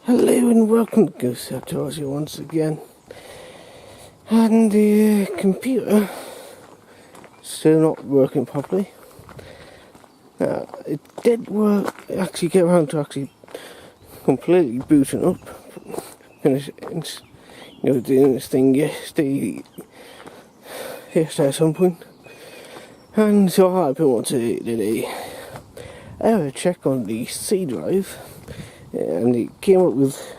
Hello and welcome to TheGhostOfSabotage once again. And the computer still not working properly. Now, it did work, actually get around to actually completely booting up, finish, doing this thing yesterday at some point. And so I did a error check on the C drive. And it came up with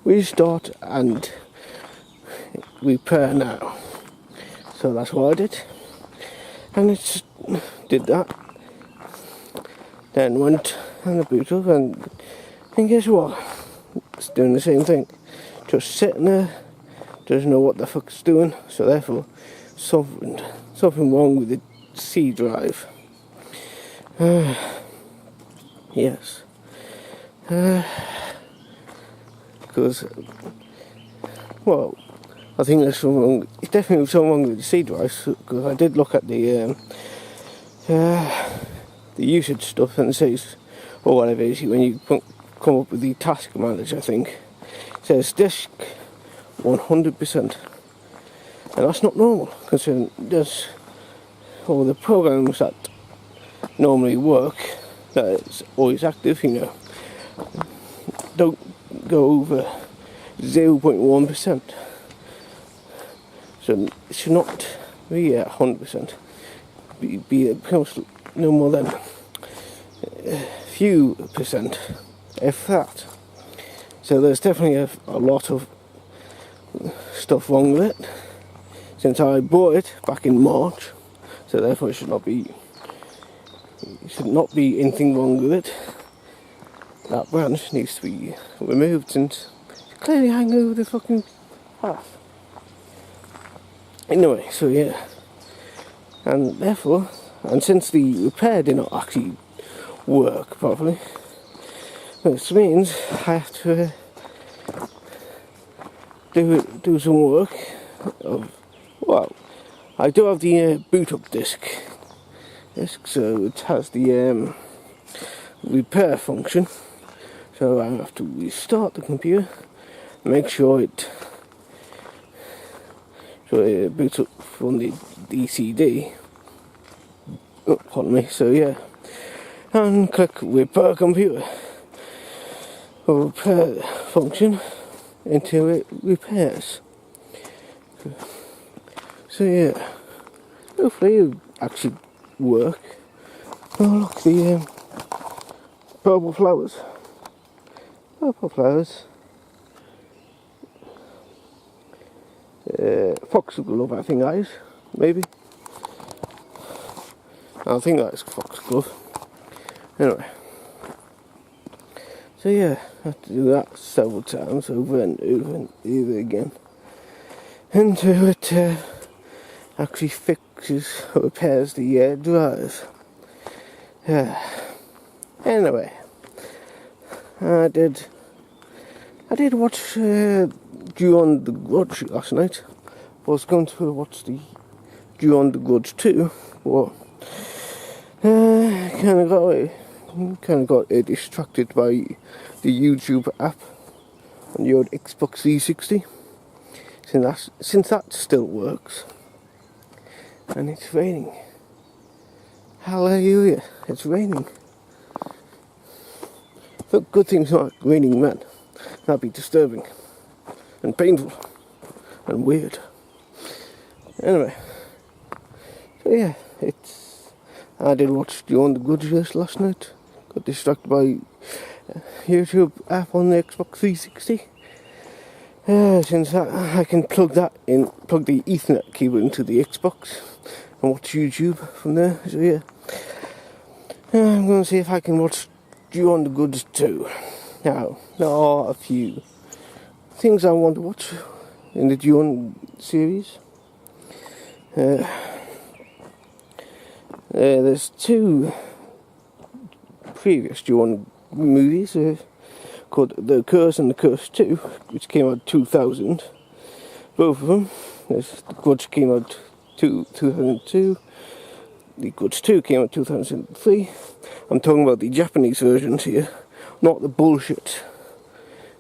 restart and repair now. So that's what I did. And it did that. Then went and boot up and guess what? It's doing the same thing. Just sitting there, doesn't know what the fuck it's doing. So therefore something wrong with the C drive. Yes. Because, well, I think there's something wrong. It's definitely something wrong with the C drive. Because I did look at the usage stuff, and it says, or whatever it is, when you come up with the task manager, I think, it says disk 100%, and that's not normal. Considering there's all the programs that normally work, that it's always active, don't go over 0.1%. So it should not be at 100%. Be no more than a few percent, if that. So there's definitely a lot of stuff wrong with it. Since I bought it back in March, so therefore it should not be anything wrong with it. That branch needs to be removed since it's clearly hanging over the fucking path. Anyway, so yeah. And therefore, and since the repair did not actually work properly, which means I have to do some work. Well, I do have the boot up disk, so it has the repair function. So I have to restart the computer, make sure it boots up from the DCD. Oh, pardon me. So yeah, and click repair computer or repair function until it repairs. So yeah, hopefully it'll actually work. Oh look, the purple flowers. Purple flowers. Foxglove, I think that is. Maybe. I think that's foxglove. Anyway. So yeah, I have to do that several times over and over again. Until it actually fixes or repairs the drive. Anyway. I did watch on the Grudge last night. I was going to watch the on the Grudge 2, but kind of got distracted by the YouTube app on the old Xbox 360. Since that still works, and it's raining. Hallelujah! It's raining. But good thing it's not raining, man. That'd be disturbing and painful and weird. Anyway, so yeah, I did watch on the Grudge last night. Got distracted by YouTube app on the Xbox 360. Since I can plug the Ethernet cable into the Xbox and watch YouTube from there. So yeah, I'm going to see if I can watch on the Grudge 2. Now, there are a few things I want to watch in the Dune series. There's two previous Dune movies called The Curse and The Curse 2, which came out 2000. Both of them. The Grudge came out 2002. The Grudge 2 came out 2003. I'm talking about the Japanese versions here, not the bullshit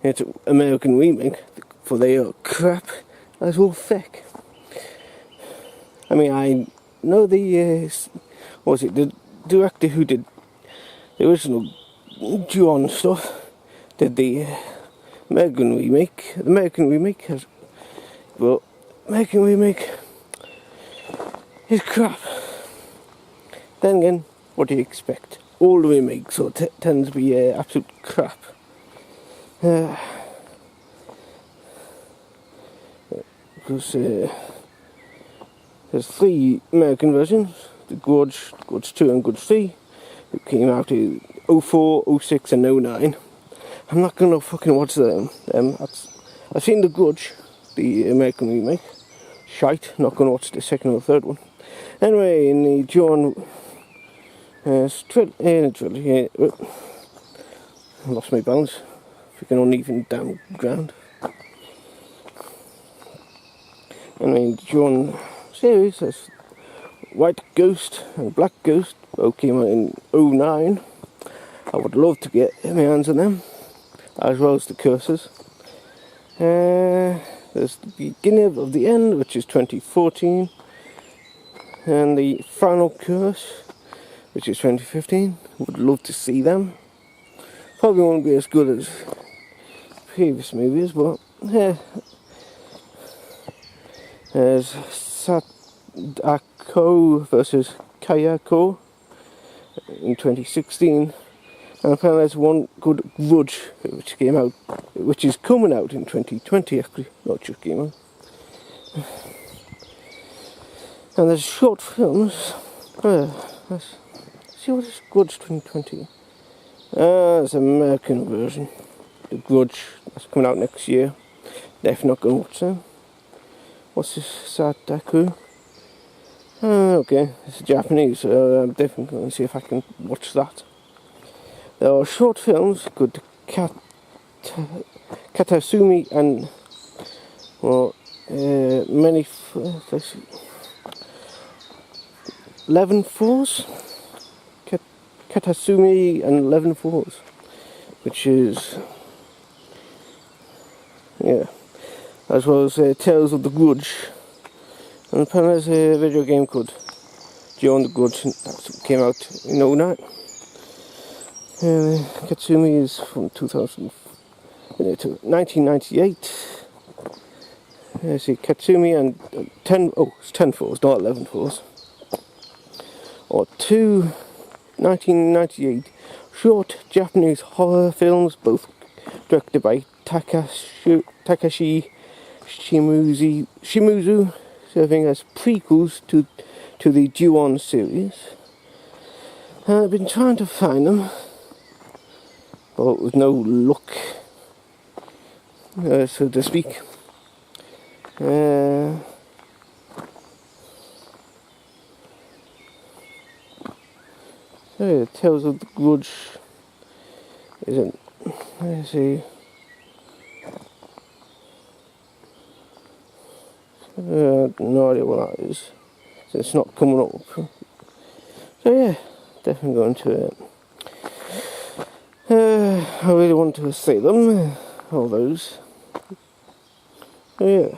It's an American remake, for they are crap. That's all fake. I mean, I know the the director who did the original Ju-On stuff did the American remake. The American remake has, well, American remake is crap. Then again, what do you expect? All the remakes tend to be absolute crap. Because there's 3 American versions, the Grudge, Grudge 2 and Grudge 3, who came out in 04, 06 and 09. I'm not gonna fucking watch them. I've seen the Grudge, the American remake. Shite, not gonna watch the second or third one. Anyway, in the Ju-On trilogy, I lost my balance. Freaking uneven damn ground. Anyway, the Ju-On series, there's White Ghost and Black Ghost, both came out in 09. I would love to get my hands on them, as well as the Curses. There's the Beginning of the End, which is 2014, and the Final Curse, which is 2015. Would love to see them. Probably won't be as good as previous movies, but yeah. There's Sadako versus Kayako in 2016, and apparently there's one good Grudge which is coming out in 2020 actually, not just came out. And there's short films. Let's see what is Grudge 2020. It's an American version. The Grudge, that's coming out next year. Definitely not going to watch them. What's this? Sadako? Okay, it's Japanese, so I'm definitely going to see if I can watch that. There are short films, good Katasumi and, well, 11 Fours? Katasumi and 11 Fours, which is, yeah, as well as Tales of the Grudge. And apparently there's a video game called Ju-On the Grudge, that came out in 09. Katsumi is from 1998. I see Katsumi and 10 Fours, not 11 Fours. Or 2 1998 short Japanese horror films, both directed by Takashi Shimizu, serving as prequels to the Ju-On series. I've been trying to find them, but with no luck, so to speak. Tales of the Grudge isn't. Let's see. No idea what that is. So it's not coming up. So yeah, definitely going to it. I really want to see them, all those. So yeah.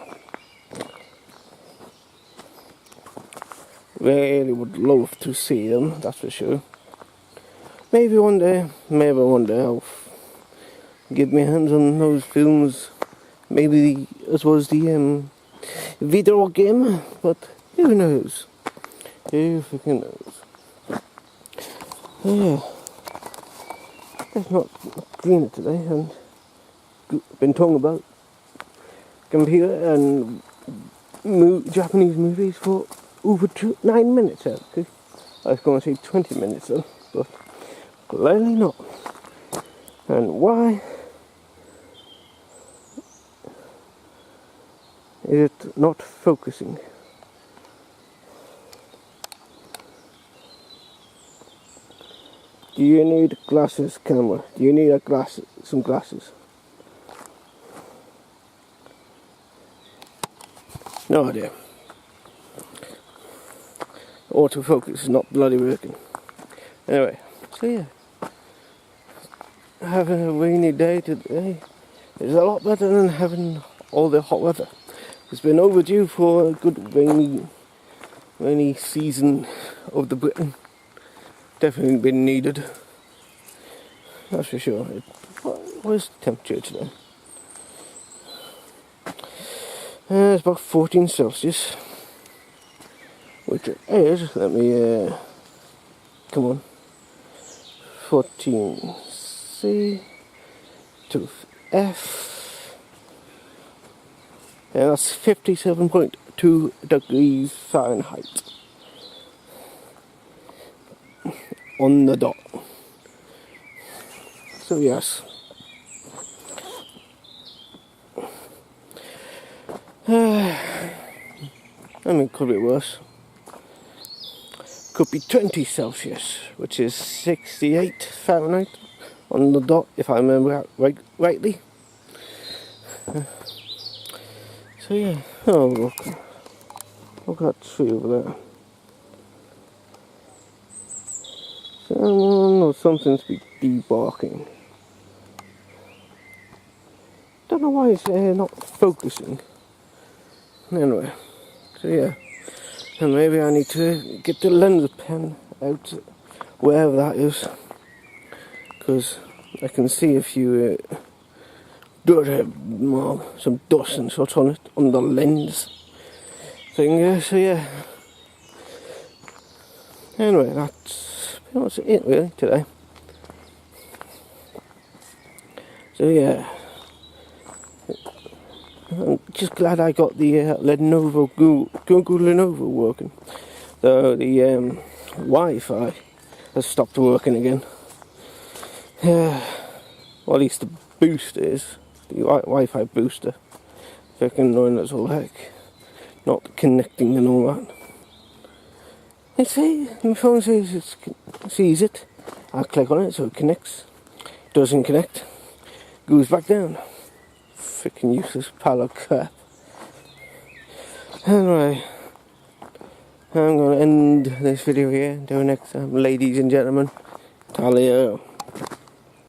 Really would love to see them, that's for sure. Maybe one day I'll get my hands on those films. Maybe as well as the video game, but who knows? Who freaking knows? Yeah, it's not greener today, and been talking about computer and Japanese movies for over 9 minutes actually. I was going to say 20 minutes though, but clearly not. And why is it not focusing? Do you need glasses, camera? Do you need some glasses? No idea. Autofocus is not bloody working. Anyway, so yeah. Having a rainy day today. It's a lot better than having all the hot weather. It's been overdue for a good rainy season of the Britain. Definitely been needed. That's for sure. What is the temperature today? It's about 14 Celsius. Which it is, let me, come on. 14 C to F. And that's 57.2 degrees Fahrenheit. On the dot. So yes. I mean, it could be worse. Could be 20 Celsius, which is 68 Fahrenheit on the dot, if I remember that rightly. So yeah, oh look at that tree over there. Someone or something's debarking. Don't know why it's not focusing. Anyway, so yeah. And maybe I need to get the lens pen out, wherever that is, because I can see a few some dust and such on it, on the lens thing. So yeah. Anyway, that's pretty much it really today. So yeah. I'm just glad I got the Lenovo Google Lenovo working. Though the Wi-Fi has stopped working again. Well, at least the booster is. The Wi-Fi booster. Fucking annoying as all heck. Not connecting and all that. You see, my phone says it sees it. I click on it so it connects. Doesn't connect. Goes back down. Freaking useless pile of crap. Anyway, I'm going to end this video here. Until next time, ladies and gentlemen. Talio.